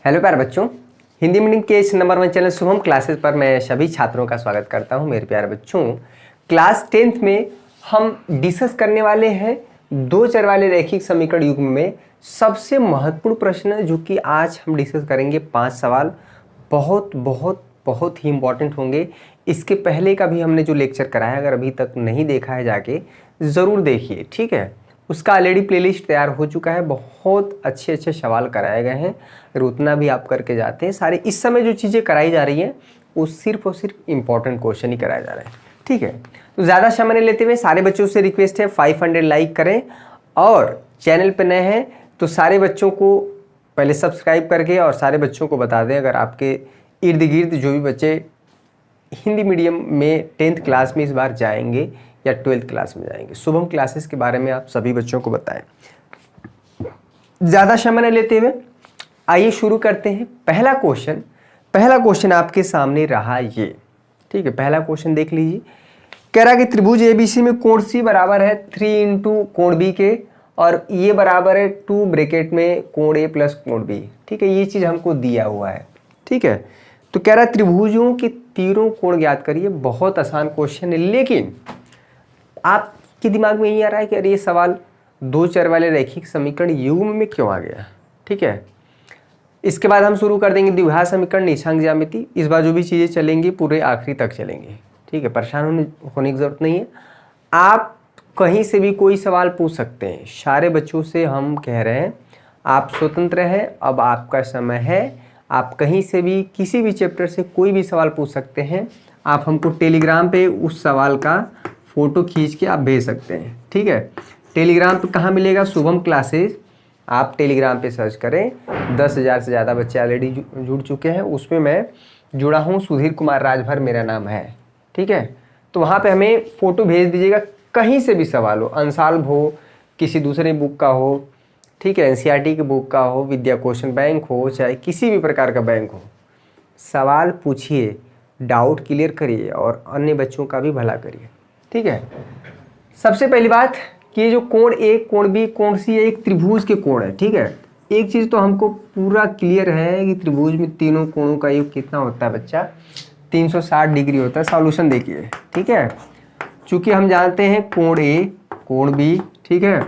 Hello प्यारे बच्चों, Hindi medium के इस नंबर 1 चैनल शुभम क्लासेस पर मैं सभी छात्रों का स्वागत करता हूं। मेरे प्यारे बच्चों, क्लास 10th में हम डिस्कस करने वाले हैं दो चर वाले रैखिक समीकरण युग्म में सबसे महत्वपूर्ण प्रश्न, जो कि आज हम डिस्कस करेंगे। 5 सवाल बहुत बहुत बहुत ही इंपॉर्टेंट होंगे। इसके पहले का भी हमने जो लेक्चर कराया, अगर अभी तक नहीं देखा है जाके ज़रूर देखिए, ठीक है। उसका ऑलरेडी प्लेलिस्ट तैयार हो चुका है, बहुत अच्छे अच्छे सवाल कराए गए हैं। अगर उतना भी आप करके जाते हैं, सारे इस समय जो चीज़ें कराई जा रही हैं वो सिर्फ और सिर्फ इम्पॉर्टेंट क्वेश्चन ही कराए जा रहे हैं, ठीक है। तो ज़्यादा समय नहीं लेते हुए सारे बच्चों से रिक्वेस्ट है 500 लाइक करें, और चैनल पर नए हैं तो सारे बच्चों को पहले सब्सक्राइब करके और सारे बच्चों को बता दें, अगर आपके इर्द गिर्द जो भी बच्चे हिंदी मीडियम में 10th क्लास में इस बार जाएंगे या 12th क्लास में जाएंगे, शुभम क्लासेस के बारे में आप सभी बच्चों को बताएं। ज़्यादा समय न लेते हुए आइए शुरू करते हैं। पहला क्वेश्चन आपके सामने रहा ये, ठीक है। पहला क्वेश्चन देख लीजिए। कह रहा है कि त्रिभुज एबीसी में कोण सी बराबर है 3 इंटू कोण बी के, और ये बराबर है 2 ब्रैकेट में कोण ए प्लस कोण बी, ठीक है। ये चीज़ हमको दिया हुआ है, ठीक है। तो कह रहा है त्रिभुजों के तीनों कोण ज्ञात करिए। बहुत आसान क्वेश्चन है, लेकिन आपके दिमाग में यही आ रहा है कि अरे ये सवाल दो चर वाले रैखिक समीकरण युग्म में क्यों आ गया, ठीक है। इसके बाद हम शुरू कर देंगे द्विघात समीकरण, निशांक ज्यामिति। इस बार जो भी चीज़ें चलेंगी पूरे आखिरी तक चलेंगे, ठीक है। परेशान होने की जरूरत नहीं है। आप कहीं से भी कोई सवाल पूछ सकते हैं। सारे बच्चों से हम कह रहे हैं आप स्वतंत्र हैं, अब आपका समय है। आप कहीं से भी किसी भी चैप्टर से कोई भी सवाल पूछ सकते हैं। आप हमको टेलीग्राम पे उस सवाल का फ़ोटो खींच के आप भेज सकते हैं, ठीक है। टेलीग्राम पे कहाँ मिलेगा? शुभम क्लासेस। आप टेलीग्राम पे सर्च करें। 10,000 से ज़्यादा बच्चे ऑलरेडी जुड़ चुके हैं, उसमें मैं जुड़ा हूँ। सुधीर कुमार राजभर मेरा नाम है, ठीक है। तो वहाँ पे हमें फ़ोटो भेज दीजिएगा, कहीं से भी सवाल हो, अनसॉल्व हो, किसी दूसरे बुक का हो, ठीक है, एनसीईआरटी के बुक का हो, विद्या क्वेश्चन बैंक हो, चाहे किसी भी प्रकार का बैंक हो, सवाल पूछिए, डाउट क्लियर करिए और अन्य बच्चों का भी भला करिए, ठीक है। सबसे पहली बात कि ये जो कोण ए, कोण बी, कोण सी एक त्रिभुज के कोण है, ठीक है। एक चीज़ तो हमको पूरा क्लियर है कि त्रिभुज में तीनों कोणों का योग कितना होता है बच्चा? 360 डिग्री होता है। सॉल्यूशन देखिए, ठीक है। चूंकि हम जानते हैं कोण ए, कोण बी, ठीक है,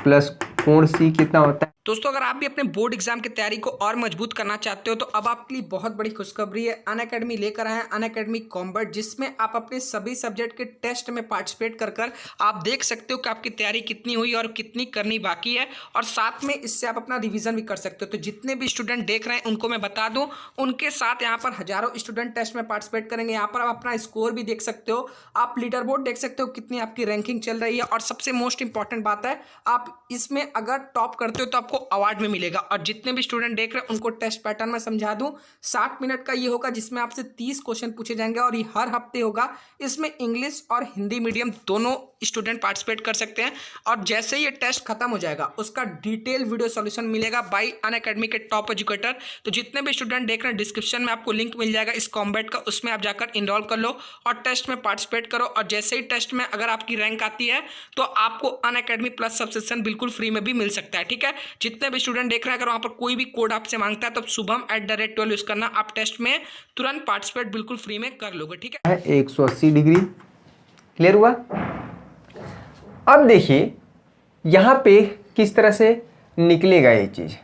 प्लस कोण सी कितना होता है। दोस्तों, अगर आप भी अपने बोर्ड एग्जाम की तैयारी को और मजबूत करना चाहते हो तो अब आपके लिए बहुत बड़ी खुशखबरी है। अनअकैडमी लेकर आए हैं अनअकैडमी कॉम्बैट, जिसमें आप अपने सभी सब्जेक्ट के टेस्ट में पार्टिसिपेट कर आप देख सकते हो कि आपकी तैयारी कितनी हुई और कितनी करनी बाकी है, और साथ में इससे आप अपना रिवीजन भी कर सकते हो। तो जितने भी स्टूडेंट देख रहे हैं उनको मैं बता दूं, उनके साथ यहाँ पर हजारों स्टूडेंट टेस्ट में पार्टिसिपेट करेंगे। यहाँ पर आप अपना स्कोर भी देख सकते हो, आप लीडर बोर्ड देख सकते हो कितनी आपकी रैंकिंग चल रही है, और सबसे मोस्ट इंपॉर्टेंट बात है, आप इसमें अगर टॉप करते हो तो आपको अवार्ड में मिलेगा। और जितने भी स्टूडेंट देख रहे हैं उनको टेस्ट पैटर्न में समझा दूं। 60 मिनट का ये होगा, जिसमें आपसे 30 क्वेश्चन पूछे जाएंगे, और ये हर हफ्ते होगा। इसमें इंग्लिश और हिंदी मीडियम दोनों स्टूडेंट पार्टिसिपेट कर सकते हैं। और जैसे ये टेस्ट खत्म हो जाएगा उसका डिटेल वीडियो सॉल्यूशन मिलेगा बाय अनअकैडमी के टॉप एजुकेटर। तो जितने भी स्टूडेंट देख रहे हैं, डिस्क्रिप्शन में आपको लिंक मिल जाएगा इस कॉम्बैट का, उसमें आप जाकर इनरोल कर लो और टेस्ट में पार्टिसिपेट करो। और जैसे ही टेस्ट में अगर आपकी रैंक आती है तो आपको अनअकैडमी प्लस सब्सक्रिप्शन बिल्कुल फ्री में भी मिल सकता है, ठीक है। जितने भी स्टूडेंट देख रहे हैं, अगर वहाँ पर कोई भी कोड आपसे मांगता है तो शुभम@12 यूज करना, आप टेस्ट में तुरंत पार्टिसिपेट बिल्कुल फ्री में कर लोगे, ठीक है। 180 डिग्री क्लियर हुआ। अब देखिए यहाँ पे किस तरह से निकलेगा ये चीज,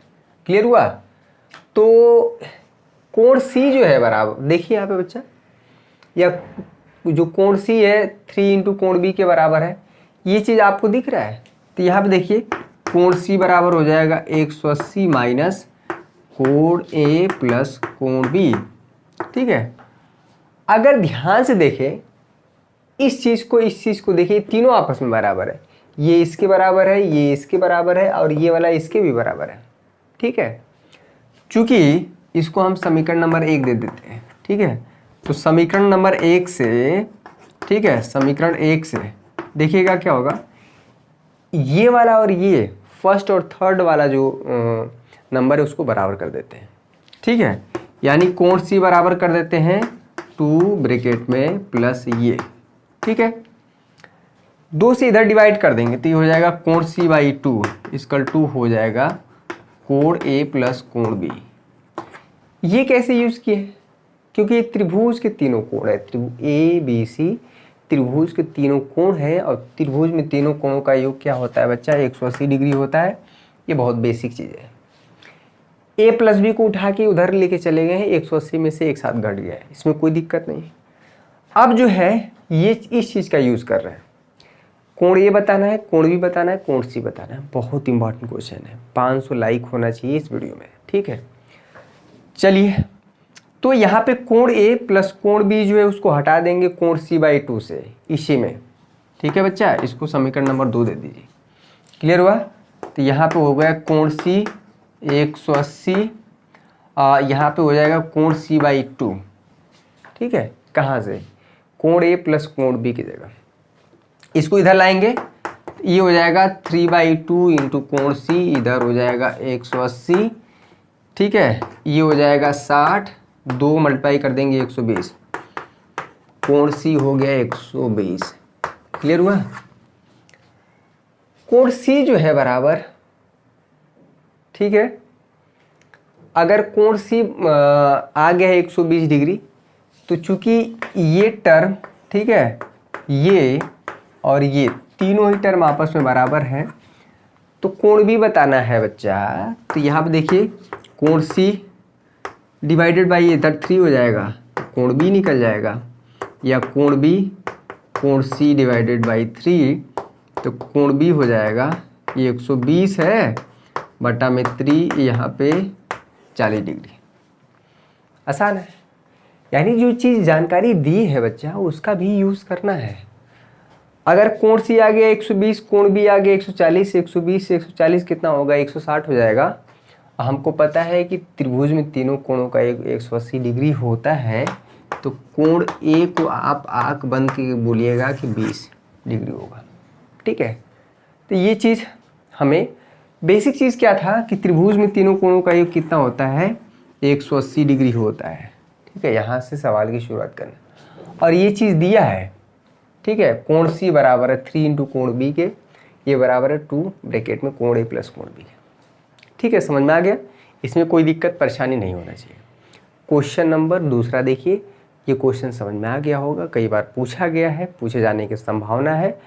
क्लियर हुआ। तो कोण सी जो है बराबर, देखिए यहाँ पे बच्चा, या जो कोण सी है 3 इंटू कोण बी के बराबर है, ये चीज आपको दिख रहा है। तो यहाँ पे देखिए कोण सी बराबर हो जाएगा 180 माइनस कोण ए प्लस कोण बी, ठीक है। अगर ध्यान से देखें इस चीज को देखिए, तीनों आपस में बराबर है। ये इसके बराबर है, ये इसके बराबर है, और ये वाला इसके भी बराबर है, ठीक है। चूंकि इसको हम समीकरण नंबर 1 दे देते हैं, ठीक है। तो समीकरण नंबर 1 से, ठीक है, समीकरण 1 से देखिएगा क्या होगा, ये वाला और ये फर्स्ट और थर्ड वाला जो नंबर है उसको बराबर कर देते हैं, ठीक है। यानी कोण सी बराबर कर देते हैं 2 ब्रैकेट में प्लस ये, ठीक है। 2 से इधर डिवाइड कर देंगे तो ये हो जाएगा कोण सी बाई 2 इक्वल टू हो जाएगा कोण ए प्लस कोण बी। ये कैसे यूज़ किए हैं? क्योंकि ये त्रिभुज के तीनों कोण है, त्रिभुज ए बी सी त्रिभुज के तीनों कोण है, और त्रिभुज में तीनों कोणों का योग क्या होता है बच्चा? 180 डिग्री होता है। ये बहुत बेसिक चीज़ है। ए प्लस बी को उठा के उधर लेके चले गए हैं, 180 में से एक साथ घट गया है, इसमें कोई दिक्कत नहीं। अब जो है ये इस चीज़ का यूज़ कर रहे हैं, कोण ए बताना है, कोण बी बताना है, कोण सी बताना है। बहुत इंपॉर्टेंट क्वेश्चन है, 500 लाइक होना चाहिए इस वीडियो में, ठीक है। चलिए, तो यहाँ पे कोण ए प्लस कोण बी जो है उसको हटा देंगे कोण C/2 से, इसी में, ठीक है बच्चा। इसको समीकरण नंबर 2 दे दीजिए। क्लियर हुआ? तो यहाँ पे हो गया कोण C 180, यहाँ पे हो जाएगा कोण C/2, ठीक है। कहाँ से? कोण ए प्लस कोण बी की जगह इसको इधर लाएंगे, ये हो जाएगा 3/2 इंटू कोण C, इधर हो जाएगा 180, ठीक है। ये हो जाएगा 60, 2 मल्टीप्लाई कर देंगे 120, कोण C हो गया 120। क्लियर हुआ? कोण C जो है बराबर, ठीक है, अगर कोण C आ गया है 120 डिग्री, तो चूंकि ये टर्म, ठीक है, ये और ये तीनों ही टर्म आपस में बराबर हैं, तो कोण भी बताना है बच्चा। तो यहाँ पे देखिए कोण C डिवाइडेड बाई इधर 3 हो जाएगा, तो कोण B निकल जाएगा, या कोण B कोण C डिवाइडेड बाई 3, तो कोण B हो जाएगा, ये 120 है बटा में 3, यहाँ पे 40 डिग्री। आसान है, यानी जो चीज़ जानकारी दी है बच्चा उसका भी यूज़ करना है। अगर कोण C आ गया 120, कोण B आ गया 140, 120 से 140 कितना होगा? 160 हो जाएगा। हमको पता है कि त्रिभुज में तीनों कोणों का 180 डिग्री होता है, तो कोण A को आप आँख बंद के बोलिएगा कि 20 डिग्री होगा, ठीक है। तो ये चीज़ हमें बेसिक चीज़ क्या था कि त्रिभुज में तीनों कोणों का योग कितना होता है? 180 डिग्री होता है, ठीक है। यहाँ से सवाल की शुरुआत करना, और ये चीज़ दिया है, ठीक है। कोण C बराबर है 3 इंटू कोण B के, ये बराबर है 2 ब्रैकेट में कोण A प्लस कोण B, ठीक है। समझ में आ गया? इसमें कोई दिक्कत परेशानी नहीं होना चाहिए। क्वेश्चन नंबर दूसरा देखिए, ये क्वेश्चन समझ में आ गया होगा, कई बार पूछा गया है, पूछे जाने की संभावना है।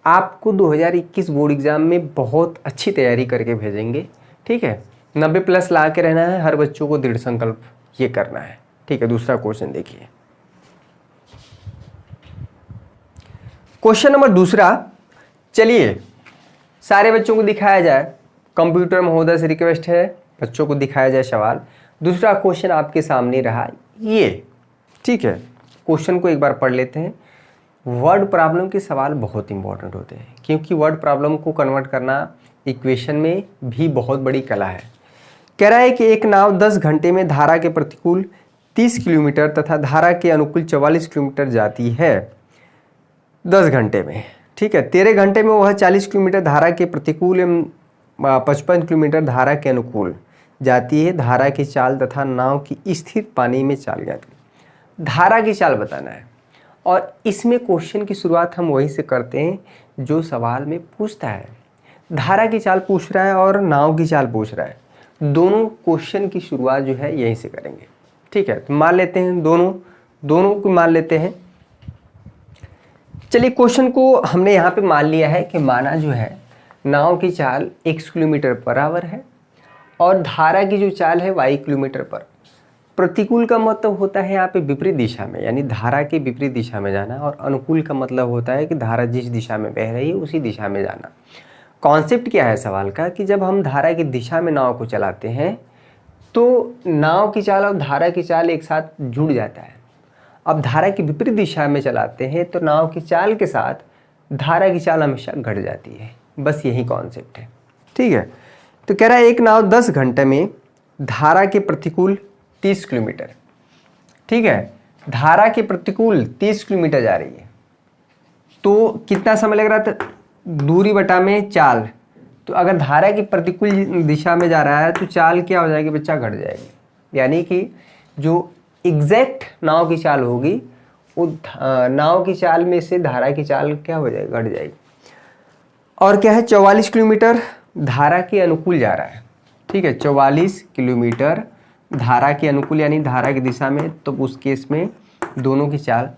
आपको 2021 बोर्ड एग्जाम में बहुत अच्छी तैयारी करके भेजेंगे, ठीक है। 90 प्लस ला के रहना है, हर बच्चों को दृढ़ संकल्प ये करना है, ठीक है। दूसरा क्वेश्चन देखिए, क्वेश्चन नंबर दूसरा। चलिए सारे बच्चों को दिखाया जाए, कंप्यूटर महोदय से रिक्वेस्ट है बच्चों को दिखाया जाए सवाल। दूसरा क्वेश्चन आपके सामने रहा ये, ठीक है। क्वेश्चन को एक बार पढ़ लेते हैं। वर्ड प्रॉब्लम के सवाल बहुत इंपॉर्टेंट होते हैं, क्योंकि वर्ड प्रॉब्लम को कन्वर्ट करना इक्वेशन में भी बहुत बड़ी कला है। कह रहा है कि एक नाव 10 घंटे में धारा के प्रतिकूल 30 किलोमीटर तथा धारा के अनुकूल 44 किलोमीटर जाती है 10 घंटे में, ठीक है। 13 घंटे में वह 40 किलोमीटर धारा के प्रतिकूल एवं 55 किलोमीटर धारा के अनुकूल जाती है। धारा की चाल तथा नाव की स्थिर पानी में चाल जाती। धारा की चाल बताना है, और इसमें क्वेश्चन की शुरुआत हम वहीं से करते हैं जो सवाल में पूछता है। धारा की चाल पूछ रहा है और नाव की चाल पूछ रहा है, दोनों क्वेश्चन की शुरुआत जो है यहीं से करेंगे, ठीक है। तो मान लेते हैं दोनों को मान लेते हैं। चलिए क्वेश्चन को हमने यहाँ पे मान लिया है कि माना जो है नाव की चाल x किलोमीटर पर आवर है और धारा की जो चाल है y किलोमीटर पर। प्रतिकूल का मतलब होता है यहाँ पे विपरीत दिशा में, यानी धारा के विपरीत दिशा में जाना, और अनुकूल का मतलब होता है कि धारा जिस दिशा में बह रही है उसी दिशा में जाना। कॉन्सेप्ट क्या है सवाल का कि जब हम धारा की दिशा में नाव को चलाते हैं तो नाव की चाल और धारा की चाल एक साथ जुड़ जाता है। अब धारा की विपरीत दिशा में चलाते हैं तो नाव की चाल के साथ धारा की चाल हमेशा घट जाती है। बस यही कॉन्सेप्ट है, ठीक है। तो कह रहा है एक नाव 10 घंटे में धारा के प्रतिकूल 30 किलोमीटर, ठीक है, धारा के प्रतिकूल 30 किलोमीटर जा रही है, तो कितना समय लग रहा था? दूरी बटा में चाल। तो अगर धारा की प्रतिकूल दिशा में जा रहा है तो चाल क्या हो जाएगी बच्चा? घट जाएगी। यानी कि जो एग्जैक्ट नाव की चाल होगी वो नाव की चाल में से धारा की चाल क्या हो जाएगी? घट जाएगी। और क्या है? 44 किलोमीटर धारा के अनुकूल जा रहा है, ठीक है। 44 किलोमीटर धारा के अनुकूल यानी धारा की दिशा में, तो उस केस में दोनों की चाल।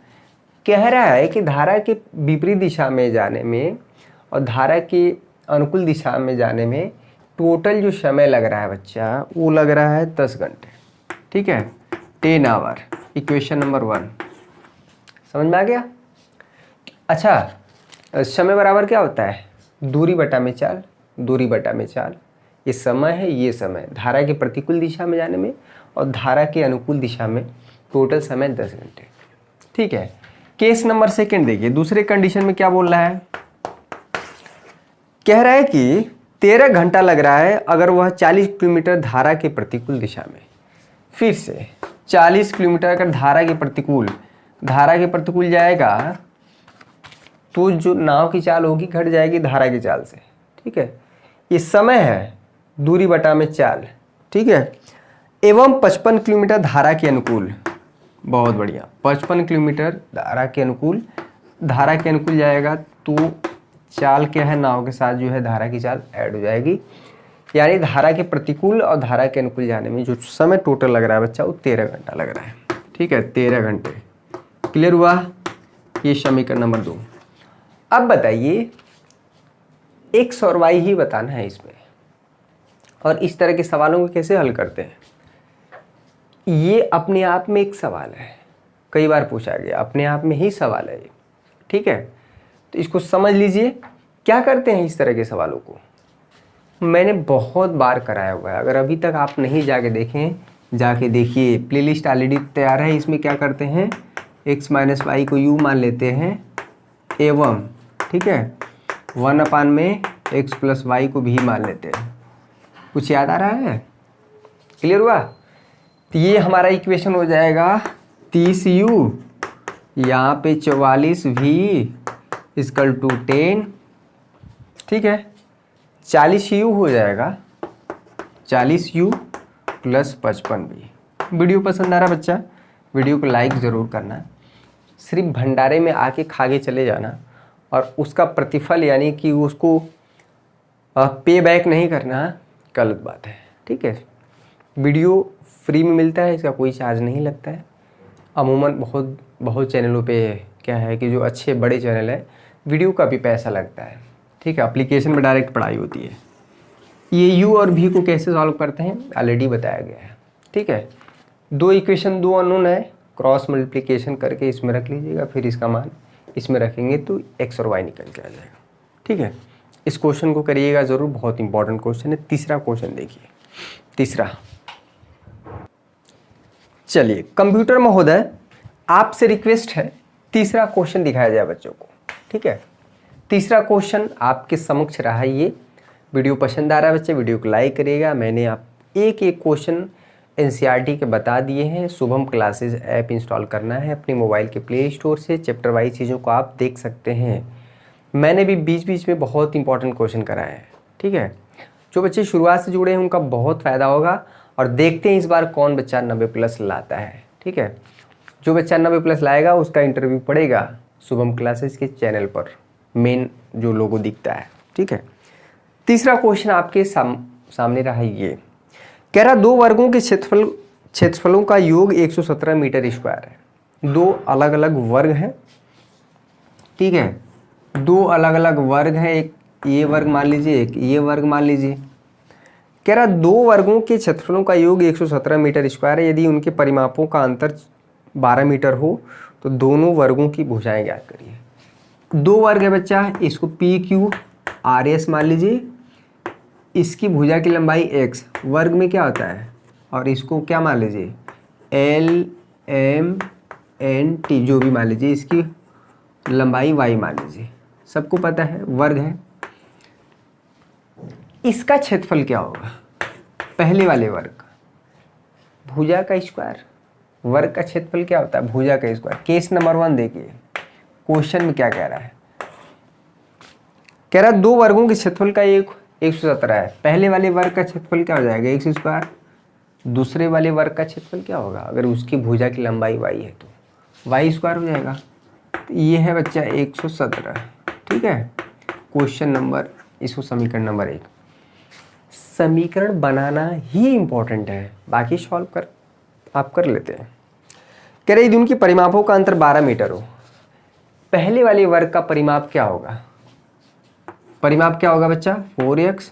कह रहा है कि धारा के विपरीत दिशा में जाने में और धारा के अनुकूल दिशा में जाने में टोटल जो समय लग रहा है बच्चा, वो लग रहा है 10 घंटे। ठीक है, 10 आवर। इक्वेशन नंबर 1 समझ में आ गया। अच्छा, समय बराबर क्या होता है? दूरी बटा में चाल, दूरी बटा में चाल। ये समय है, ये समय धारा के प्रतिकूल दिशा में जाने में और धारा के अनुकूल दिशा में टोटल समय 10 घंटे। ठीक है, केस नंबर 2 देखिए, दूसरे कंडीशन में क्या बोल रहा है? कह रहा है कि 13 घंटा लग रहा है अगर वह 40 किलोमीटर धारा के प्रतिकूल दिशा में। फिर से 40 किलोमीटर अगर धारा के प्रतिकूल जाएगा तो जो नाव की चाल होगी घट जाएगी धारा की चाल से। ठीक है, ये समय है, दूरी बटा में चाल। ठीक है, एवं 55 किलोमीटर धारा के अनुकूल। बहुत बढ़िया, 55 किलोमीटर धारा के अनुकूल जाएगा तो चाल क्या है, नाव के साथ जो है धारा की चाल ऐड हो जाएगी, यानी धारा के प्रतिकूल और धारा के अनुकूल जाने में जो समय टोटल लग रहा है बच्चा वो 13 घंटा लग रहा है। ठीक है, 13 घंटे। क्लियर हुआ? ये समीकरण नंबर 2। अब बताइए, एक्स और वाई ही बताना है इसमें, और इस तरह के सवालों को कैसे हल करते हैं ये अपने आप में एक सवाल है, कई बार पूछा गया, अपने आप में ही सवाल है ये। ठीक है, तो इसको समझ लीजिए। क्या करते हैं इस तरह के सवालों को, मैंने बहुत बार कराया हुआ है। अगर अभी तक आप नहीं जाके देखें, जाके देखिए, प्लेलिस्ट ऑलरेडी तैयार है। इसमें क्या करते हैं, x माइनस वाई को u मान लेते हैं एवं, ठीक है, 1 में x प्लस वाई को भी मान लेते हैं। कुछ याद आ रहा है? क्लियर हुआ? तो ये हमारा इक्वेशन हो जाएगा 30u, यहाँ पे 44v इक्वल टू 10। ठीक है, 40u हो जाएगा, 40u प्लस 55v। वीडियो पसंद आ रहा बच्चा? वीडियो को लाइक ज़रूर करना। सिर्फ भंडारे में आके खा के चले जाना और उसका प्रतिफल यानी कि उसको पे बैक नहीं करना, गलत बात है। ठीक है, वीडियो फ्री में मिलता है, इसका कोई चार्ज नहीं लगता है। अमूमन बहुत चैनलों पे क्या है कि जो अच्छे बड़े चैनल है वीडियो का भी पैसा लगता है। ठीक है, एप्लीकेशन में डायरेक्ट पढ़ाई होती है। ये u और v को कैसे सॉल्व करते हैं ऑलरेडी बताया गया है। ठीक है, 2 इक्वेशन 2 अननोन है, क्रॉस मल्टीप्लिकेशन करके इसमें रख लीजिएगा, फिर इसका मान इसमें रखेंगे तो x और y निकल के आ जाएगा। ठीक है, इस क्वेश्चन को करिएगा ज़रूर, बहुत इंपॉर्टेंट क्वेश्चन है। तीसरा क्वेश्चन देखिए, तीसरा। चलिए, कंप्यूटर महोदय आपसे रिक्वेस्ट है तीसरा क्वेश्चन दिखाया जाए बच्चों को। ठीक है, तीसरा क्वेश्चन आपके समक्ष रहा। ये वीडियो पसंद आ रहा है बच्चे, वीडियो को लाइक करिएगा। मैंने आप एक क्वेश्चन एनसीईआरटी के बता दिए हैं। शुभम क्लासेस ऐप इंस्टॉल करना है अपने मोबाइल के प्ले स्टोर से, चैप्टर वाइज चीज़ों को आप देख सकते हैं। मैंने भी बीच बीच में बहुत इंपॉर्टेंट क्वेश्चन कराए हैं। ठीक है, जो बच्चे शुरुआत से जुड़े हैं उनका बहुत फ़ायदा होगा। और देखते हैं इस बार कौन बच्चा 90+ लाता है। ठीक है, जो बच्चा 90+ लाएगा उसका इंटरव्यू पड़ेगा शुभम क्लासेस के चैनल पर, मेन जो लोगो दिखता है। ठीक है, तीसरा क्वेश्चन आपके सामने रहा। ये कह रहा 2 वर्गों के क्षेत्रफलों का योग 117 मीटर स्क्वायर है। 2 अलग अलग वर्ग हैं। ठीक है, 2 अलग अलग वर्ग हैं, एक ये वर्ग मान लीजिए, एक ये वर्ग मान लीजिए। कह रहा 2 वर्गों के क्षेत्रफलों का योग 117 मीटर स्क्वायर है। यदि उनके परिमापों का अंतर 12 मीटर हो तो दोनों वर्गों की भुजाएं ज्ञात करिए। 2 वर्ग है बच्चा, इसको PQRS मान लीजिए, इसकी भुजा की लंबाई x, वर्ग में क्या होता है, और इसको क्या मान लीजिए LMNT, जो भी मान लीजिए, इसकी लंबाई y मान लीजिए। सबको पता है वर्ग है। इसका क्षेत्रफल क्या होगा, पहले वाले वर्ग का भुजा का स्क्वायर। वर्ग का क्षेत्रफल क्या होता है, भुजा का स्क्वायर। केस नंबर 1 देखिए, क्वेश्चन में क्या कह रहा है। कह रहा 2 वर्गों के क्षेत्रफल का 117 है। पहले वाले वर्ग का क्षेत्रफल क्या हो जाएगा, x स्क्वायर। दूसरे वाले वर्ग का क्षेत्रफल क्या होगा, अगर उसकी भुजा की लंबाई y है तो y स्क्वायर हो जाएगा। तो ये है बच्चा 117। ठीक है, क्वेश्चन नंबर, इसको समीकरण नंबर 1। समीकरण बनाना ही इम्पोर्टेंट है, बाकी सॉल्व कर आप कर लेते हैं। कह रहे उनकी परिमापों का अंतर 12 मीटर हो। पहले वाले वर्ग का परिमाप क्या होगा? परिमाप क्या होगा बच्चा? 4x।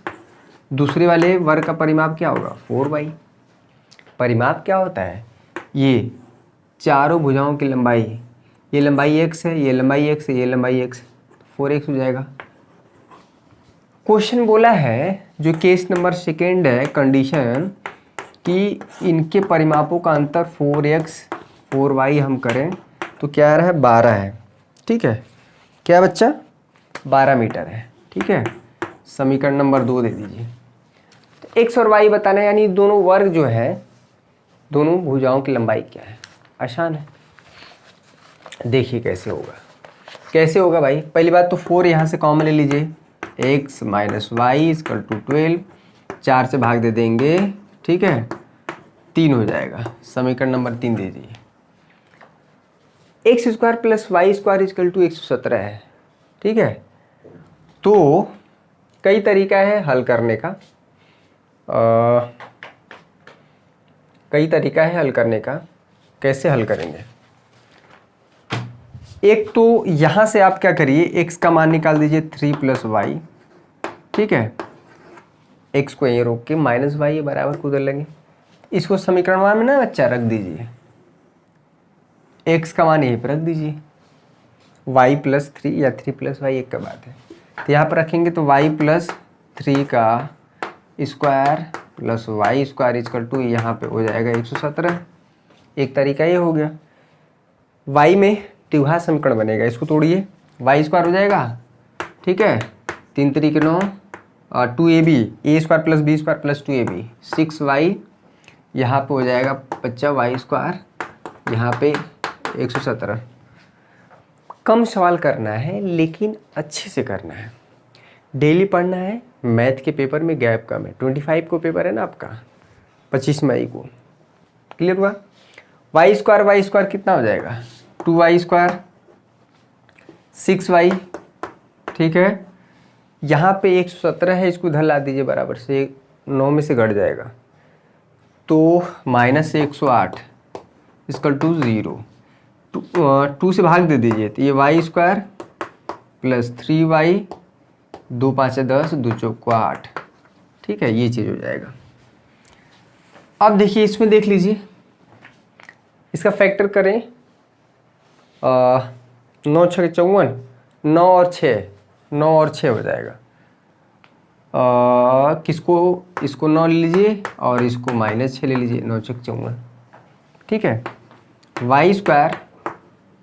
दूसरे वाले वर्ग का परिमाप क्या होगा? 4y। परिमाप क्या होता है? ये चारों भुजाओं की लंबाई, ये लंबाई x है, ये लंबाई x है, ये लंबाई x, 4x हो जाएगा। क्वेश्चन बोला है जो केस नंबर सेकेंड है, कंडीशन कि इनके परिमापों का अंतर 4x 4y हम करें तो क्या आ रहा है? 12 है। ठीक है, क्या बच्चा? 12 मीटर है। ठीक है, समीकरण नंबर 2 दे दीजिए। तो x और y बताना है, यानी दोनों वर्ग जो है, दोनों भुजाओं की लंबाई क्या है। आसान है, देखिए कैसे होगा। कैसे होगा भाई? पहली बात तो 4 यहाँ से कॉमन ले लीजिए, x minus y equal to 12, 4 से भाग दे देंगे, ठीक है, 3 हो जाएगा। समीकरण नंबर 3 दीजिए। X square plus y square equal to 117 है। ठीक है, तो कई तरीका है हल करने का, कई तरीका है हल करने का। कैसे हल करेंगे? एक तो यहाँ से आप क्या करिए, x का मान निकाल दीजिए 3 प्लस वाई। ठीक है, x को यहीं रोक के माइनस वाई बराबर को उधर लेंगे। इसको समीकरण में ना बच्चा रख दीजिए, x का मान यहीं पर रख दीजिए, y प्लस 3 या 3 प्लस वाई एक का बात है। तो यहाँ पर रखेंगे तो y प्लस 3 का square plus y square equal to यहाँ पे हो जाएगा 117। एक तरीका ये हो गया। y में द्विघात समीकरण बनेगा, इसको तोड़िए, वाई स्क्वायर हो जाएगा। ठीक है, 3 तरीके 9 और 2ab, A square plus B square plus 2ab 6y, यहाँ पे हो जाएगा बच्चा वाई स्क्वायर, यहाँ पे 117। कम सवाल करना है लेकिन अच्छे से करना है, डेली पढ़ना है। मैथ के पेपर में गैप कम है, 25 को पेपर है ना आपका, 25 मई को। क्लियर हुआ? वाई स्क्वायर कितना हो जाएगा? 2y square 6y। ठीक है, यहाँ पे 117 है, इसको इधर ला दीजिए, बराबर से 9 में से घट जाएगा तो माइनस 108 इसकल टू 0। 2 से भाग दे दीजिए तो ये वाई स्क्वायर प्लस 3y, 2 5 10, 2 चौको 8। ठीक है, ये चीज़ हो जाएगा। अब देखिए इसमें देख लीजिए, इसका फैक्टर करें, 9 6 54, 9 और 6 हो जाएगा। किसको? इसको 9 ले लीजिए और इसको माइनस 6 ले लीजिए, 9 6 54। ठीक है, Y square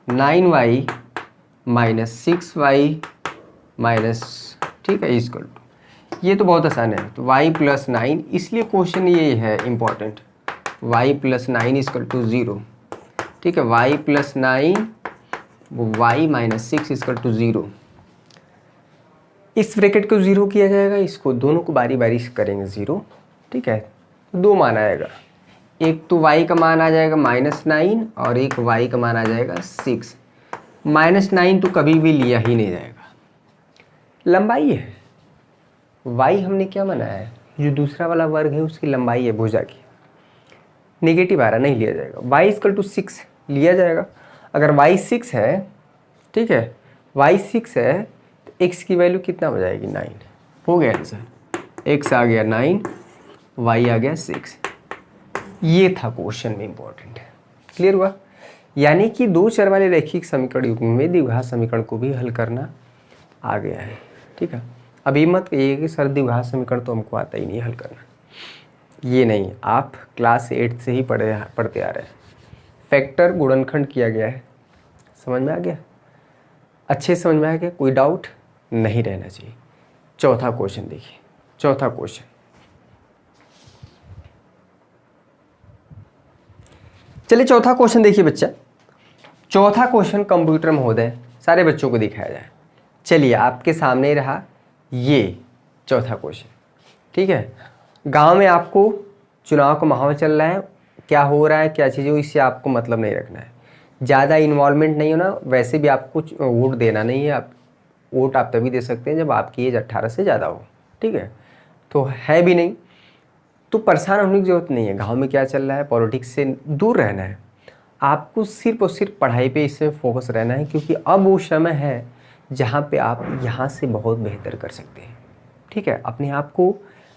9y minus 6y minus, ठीक है, इक्वल टू, ये तो बहुत आसान है, तो y प्लस 9, इसलिए क्वेश्चन ये है important, y plus 9 equal to 0। ठीक है, y plus 9 y minus 6 equal to 0। इस ब्रैकेट को 0 किया जाएगा, इसको दोनों को बारी बारी से करेंगे 0। ठीक है, तो 2 मान आएगा, एक तो y का मान आ जाएगा -9 और एक y का मान आ जाएगा 6। -9 तो कभी भी लिया ही नहीं जाएगा, लंबाई है। y हमने क्या माना है? जो दूसरा वाला वर्ग है उसकी लंबाई है भुजा की, नेगेटिव आ रहा, नहीं लिया जाएगा। y इक्वल टू 6 लिया जाएगा। अगर y 6 है, ठीक है, y 6 है तो x की वैल्यू कितना हो जाएगी? 9 हो गया आंसर। x आ गया 9, y आ गया 6। ये था क्वेश्चन में इम्पोर्टेंट है। क्लियर हुआ? यानी कि 2 चर वाले रैखिक समीकरण युग्म में द्विघात समीकरण को भी हल करना आ गया है। ठीक है, अभी मत कहिए कि सर द्विघात समीकरण तो हमको आता ही नहीं हल करना, ये नहीं, आप क्लास 8 से ही पढ़ते आ रहे हैं। फैक्टर गुणनखंड किया गया है, समझ में आ गया? अच्छे से समझ में आ गया? कोई डाउट नहीं रहना चाहिए। चौथा क्वेश्चन देखिए, चौथा क्वेश्चन, चलिए चौथा क्वेश्चन देखिए बच्चा। चौथा क्वेश्चन कंप्यूटर महोदय सारे बच्चों को दिखाया जाए। चलिए आपके सामने रहा ये चौथा क्वेश्चन। ठीक है, गांव में आपको चुनाव का माहौल चल रहा है, क्या हो रहा है, क्या चीज़ हो, इससे आपको मतलब नहीं रखना है, ज़्यादा इन्वॉल्वमेंट नहीं होना। वैसे भी आपको वोट देना नहीं है, आप वोट आप तभी दे सकते हैं जब आपकी एज 18 से ज़्यादा हो। ठीक है, तो है भी नहीं तो परेशान होने की ज़रूरत नहीं है। गांव में क्या चल रहा है, पॉलिटिक्स से दूर रहना है। आपको सिर्फ और सिर्फ पढ़ाई पे इसमें फोकस रहना है, क्योंकि अब वो समय है जहाँ पे आप यहाँ से बहुत बेहतर कर सकते हैं। ठीक है, अपने आप को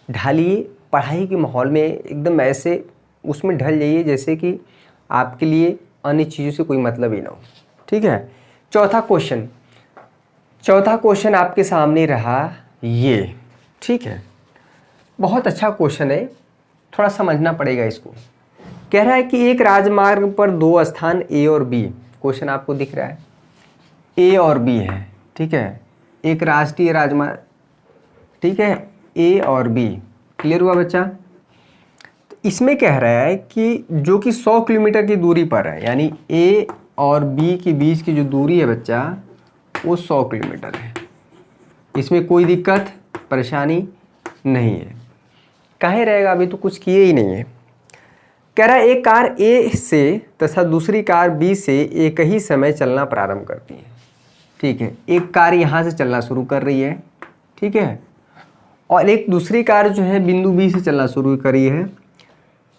ढालिए पढ़ाई के माहौल में, एकदम ऐसे उसमें ढल जाइए जैसे कि आपके लिए अन्य चीज़ों से कोई मतलब ही ना हो। ठीक है, चौथा क्वेश्चन आपके सामने रहा ये। ठीक है, बहुत अच्छा क्वेश्चन है, थोड़ा समझना पड़ेगा इसको। कह रहा है कि एक राजमार्ग पर दो स्थान ए और बी, क्वेश्चन आपको दिख रहा है, ए और बी है। ठीक है, एक राष्ट्रीय राजमार्ग, ठीक है, ए और बी। क्लियर हुआ बच्चा? तो इसमें कह रहा है कि जो कि 100 किलोमीटर की दूरी पर है, यानी ए और बी के बीच की जो दूरी है बच्चा, वो 100 किलोमीटर है। इसमें कोई दिक्कत परेशानी नहीं है। काहे रहेगा, अभी तो कुछ किए ही नहीं है। कह रहा है एक कार ए से तथा दूसरी कार बी से एक ही समय चलना प्रारंभ करती है। ठीक है, एक कार यहाँ से चलना शुरू कर रही है, ठीक है, और एक दूसरी कार जो है बिंदु बी से चलना शुरू कर रही है।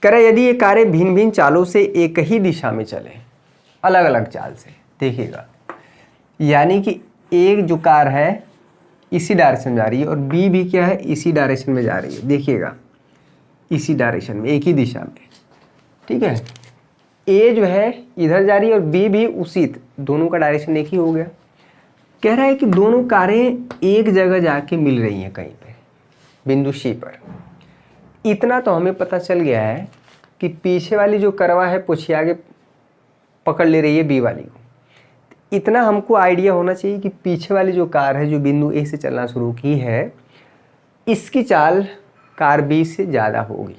कह रहा है यदि ये कारें भिन्न भिन्न चालों से एक ही दिशा में चले, अलग अलग चाल से, देखिएगा, यानी कि एक जो कार है इसी डायरेक्शन में जा रही है और बी भी क्या है, इसी डायरेक्शन में जा रही है। देखिएगा, इसी डायरेक्शन में, एक ही दिशा में। ठीक है, ए जो है इधर जा रही है और बी भी उसी, दोनों का डायरेक्शन एक ही हो गया। कह रहा है कि दोनों कारें एक जगह जाके मिल रही हैं कहीं पे, बिंदु सी पर। इतना तो हमें पता चल गया है कि पीछे वाली जो करवा है पूछिए आगे पकड़ ले रही है बी वाली को। इतना हमको आइडिया होना चाहिए कि पीछे वाली जो कार है जो बिंदु ए से चलना शुरू की है, इसकी चाल कार बी से ज़्यादा होगी।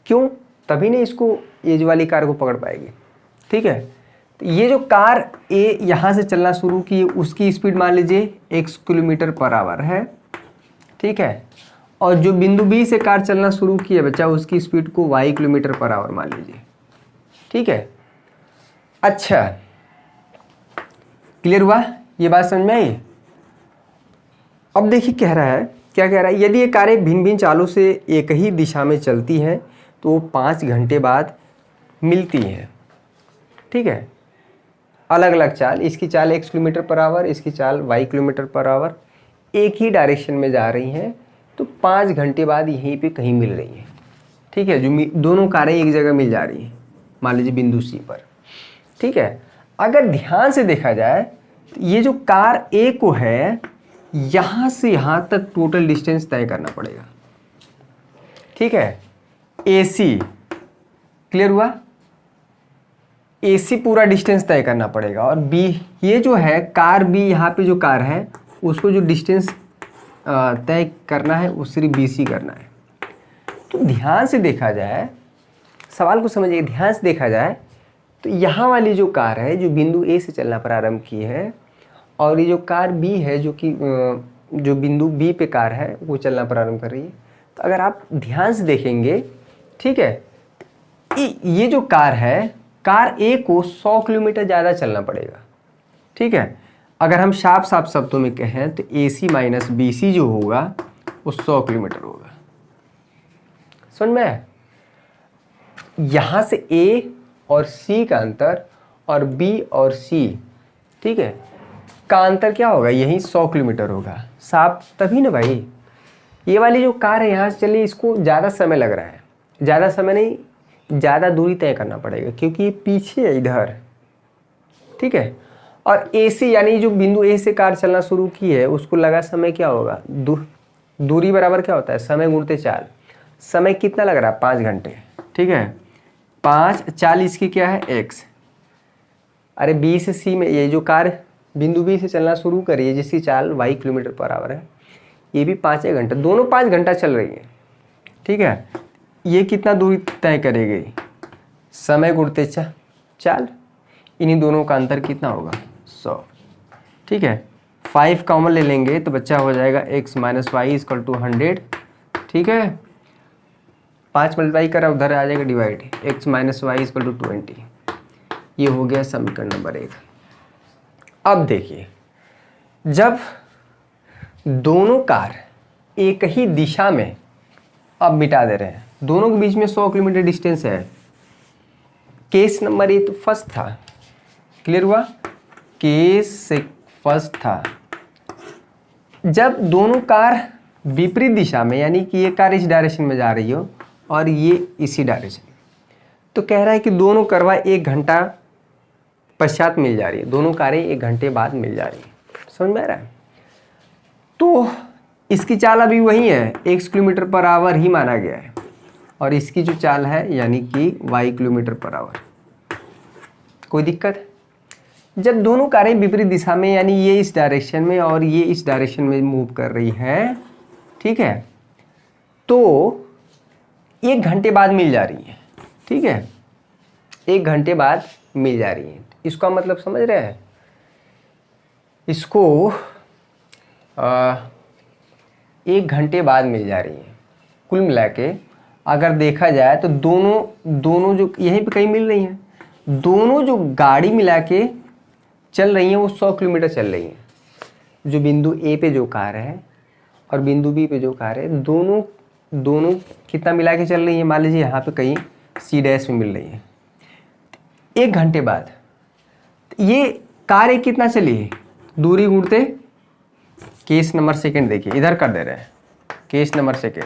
क्यों? तभी नहीं इसको ये जो वाली कार को पकड़ पाएगी। ठीक है, तो ये जो कार ए यहाँ से चलना शुरू की, उसकी स्पीड मान लीजिए x किलोमीटर पर आवर है। ठीक है, और जो बिंदु बी से कार चलना शुरू की है बच्चा, उसकी स्पीड को y किलोमीटर पर आवर मान लीजिए। ठीक है, अच्छा, क्लियर हुआ? ये बात समझ में आई? अब देखिए कह रहा है, क्या कह रहा है, यदि ये कारें भिन्न भिन्न चालों से एक ही दिशा में चलती हैं तो वो 5 घंटे बाद मिलती हैं। ठीक है, अलग अलग चाल, इसकी चाल x किलोमीटर पर आवर, इसकी चाल y किलोमीटर पर आवर, एक ही डायरेक्शन में जा रही हैं, तो 5 घंटे बाद यहीं पे कहीं मिल रही हैं। ठीक है, जो दोनों कारें एक जगह मिल जा रही हैं, मान लीजिए बिंदु सी पर। ठीक है, अगर ध्यान से देखा जाए तो ये जो कार ए को है, यहाँ से यहाँ तक टोटल डिस्टेंस तय करना पड़ेगा। ठीक है, AC, क्लियर हुआ? AC पूरा डिस्टेंस तय करना पड़ेगा, और B, ये जो है कार B, यहाँ पे जो कार है उसको जो डिस्टेंस तय करना है वो सिर्फ BC करना है। तो ध्यान से देखा जाए, सवाल को समझिए, ध्यान से देखा जाए तो यहाँ वाली जो कार है जो बिंदु A से चलना प्रारंभ की है, और ये जो कार B है जो कि जो बिंदु B पे कार है वो चलना प्रारंभ कर रही है। तो अगर आप ध्यान से देखेंगे, ठीक है, ये जो कार है, कार A को 100 किलोमीटर ज़्यादा चलना पड़ेगा। ठीक है, अगर हम साफ साफ शब्दों में कहें तो AC माइनस BC जो होगा वो 100 किलोमीटर होगा। समझ में आया? यहाँ से A और C का अंतर और B और C, ठीक है, का अंतर क्या होगा, यही 100 किलोमीटर होगा। साफ तभी ना भाई, ये वाली जो कार है यहाँ से चली, इसको ज़्यादा समय लग रहा है, ज़्यादा समय नहीं, ज़्यादा दूरी तय करना पड़ेगा क्योंकि ये पीछे है इधर। ठीक है, और AC यानी जो बिंदु A से कार चलना शुरू की है उसको लगा समय क्या होगा, दूरी बराबर क्या होता है, समय गुणते चाल। समय कितना लग रहा है, 5 घंटे। ठीक है, 5 चाल इसकी क्या है, x। अरे B से C में, ये जो कार बिंदु B से चलना शुरू करी है जिसकी चाल y किलोमीटर पर आवर है, ये भी 5 घंटा, दोनों 5 घंटा चल रही है। ठीक है, ये कितना दूरी तय करेगी, समय गुणते चाल, इन्हीं दोनों का अंतर कितना होगा, 100। ठीक है, 5 कॉमन ले लेंगे तो बच्चा हो जाएगा x minus y equal to 100। ठीक है, 5 मल्टीप्लाई करा उधर आ जाएगा divide, x minus y equal to 20। ये हो गया समीकरण नंबर 1। अब देखिए, जब दोनों कार एक ही दिशा में, अब मिटा दे रहे हैं, दोनों के बीच में 100 किलोमीटर डिस्टेंस है। केस नंबर ए तो फर्स्ट था, क्लियर हुआ, केस फर्स्ट था। जब दोनों कार विपरीत दिशा में, यानी कि ये कार इस डायरेक्शन में जा रही हो और ये इसी डायरेक्शन में, तो कह रहा है कि दोनों करवा 1 घंटा पश्चात मिल जा रही है, दोनों कारें 1 घंटे बाद मिल जा रही है। समझ में आ रहा है? तो इसकी चाल अभी वही है, x किलोमीटर पर आवर ही माना गया है, और इसकी जो चाल है यानी कि y किलोमीटर पर आवर। कोई दिक्कत? जब दोनों कारें विपरीत दिशा में, यानी ये इस डायरेक्शन में और ये इस डायरेक्शन में मूव कर रही है, ठीक है, तो 1 घंटे बाद मिल जा रही है, ठीक है, 1 घंटे बाद मिल जा रही है। इसका मतलब समझ रहे हैं? इसको 1 घंटे बाद मिल जा रही है। कुल मिला के अगर देखा जाए तो दोनों जो यहीं पे कहीं मिल रही हैं, दोनों जो गाड़ी मिला के चल रही हैं वो 100 किलोमीटर चल रही हैं। जो बिंदु ए पे जो कार है और बिंदु बी पे जो कार है, दोनों कितना मिला के चल रही है? मान लीजिए यहाँ पे कहीं सी डैश में मिल रही है। 1 घंटे बाद ये कार एक कितना चली है? दूरी गुणते केस नंबर सेकंड, देखिए इधर कर दे रहे हैं, केस नंबर सेकंड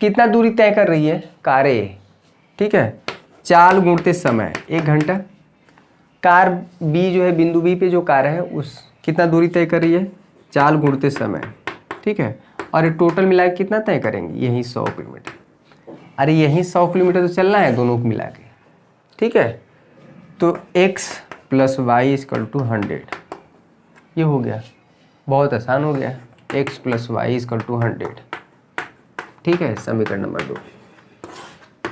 कितना दूरी तय कर रही है कारें, ठीक है, चाल गुणते समय 1 घंटा। कार बी जो है, बिंदु बी पे जो कार है उस कितना दूरी तय कर रही है? चाल गुणते समय, ठीक है, और ये टोटल मिला के कितना तय करेंगे? यही 100 किलोमीटर। अरे यही 100 किलोमीटर तो चलना है दोनों को मिला के, ठीक है, तो x + y = 100। ये हो गया, बहुत आसान हो गया, x + y = 100, ठीक है। समीकरण नंबर 2,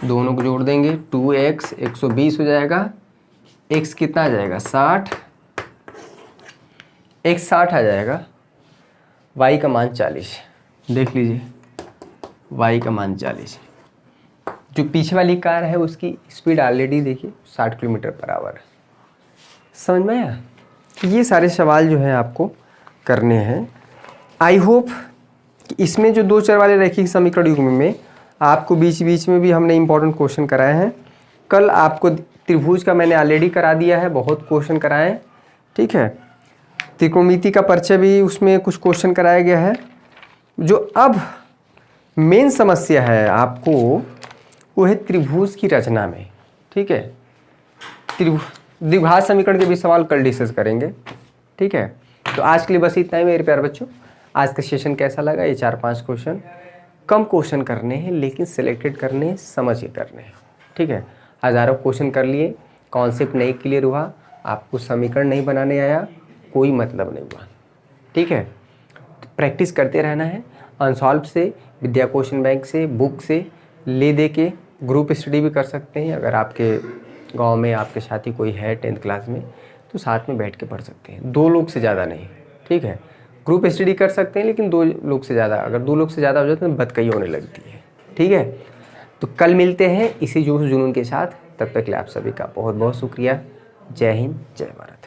दोनों को जोड़ देंगे, 2x 120 हो जाएगा, x कितना आ जाएगा? 60, x 60 आ जाएगा, y का मान 40। देख लीजिए y का मान 40। जो पीछे वाली कार है उसकी स्पीड ऑलरेडी देखिए 60 किलोमीटर पर आवर। समझ में आया? ये सारे सवाल जो हैं आपको करने हैं। आई होप कि इसमें जो 2 चर वाले रैखिक समीकरण युग्म में आपको बीच बीच में भी हमने इंपॉर्टेंट क्वेश्चन कराए हैं। कल आपको त्रिभुज का मैंने ऑलरेडी करा दिया है, बहुत क्वेश्चन कराए हैं, ठीक है। त्रिकोणमिति का परिचय भी उसमें कुछ क्वेश्चन कराया गया है। जो अब मेन समस्या है आपको वो है त्रिभुज की रचना में, ठीक है। द्विघात समीकरण के भी सवाल कल डिस्कस करेंगे, ठीक है। तो आज के लिए बस इतना ही मेरे प्यारे बच्चों। आज का सेशन कैसा लगा? ये 4-5 क्वेश्चन, कम क्वेश्चन करने हैं लेकिन सिलेक्टेड करने हैं, समझ के करने हैं, ठीक है। हज़ारों क्वेश्चन कर लिए, कॉन्सेप्ट नहीं क्लियर हुआ, आपको समीकरण नहीं बनाने आया, कोई मतलब नहीं हुआ, ठीक है। प्रैक्टिस करते रहना है। अनसॉल्व से, विद्या क्वेश्चन बैंक से, बुक से ले दे के ग्रुप स्टडी भी कर सकते हैं। अगर आपके गांव में आपके साथी कोई है 10th क्लास में तो साथ में बैठ के पढ़ सकते हैं, 2 लोग से ज़्यादा नहीं, ठीक है। ग्रुप स्टडी कर सकते हैं लेकिन 2 लोग से ज़्यादा, अगर 2 लोग से ज़्यादा हो जाए तो बतकही होने लगती है, ठीक है। तो कल मिलते हैं इसी जोश जुनून के साथ। तब तक के लिए आप सभी का बहुत बहुत शुक्रिया। जय हिंद, जय भारत।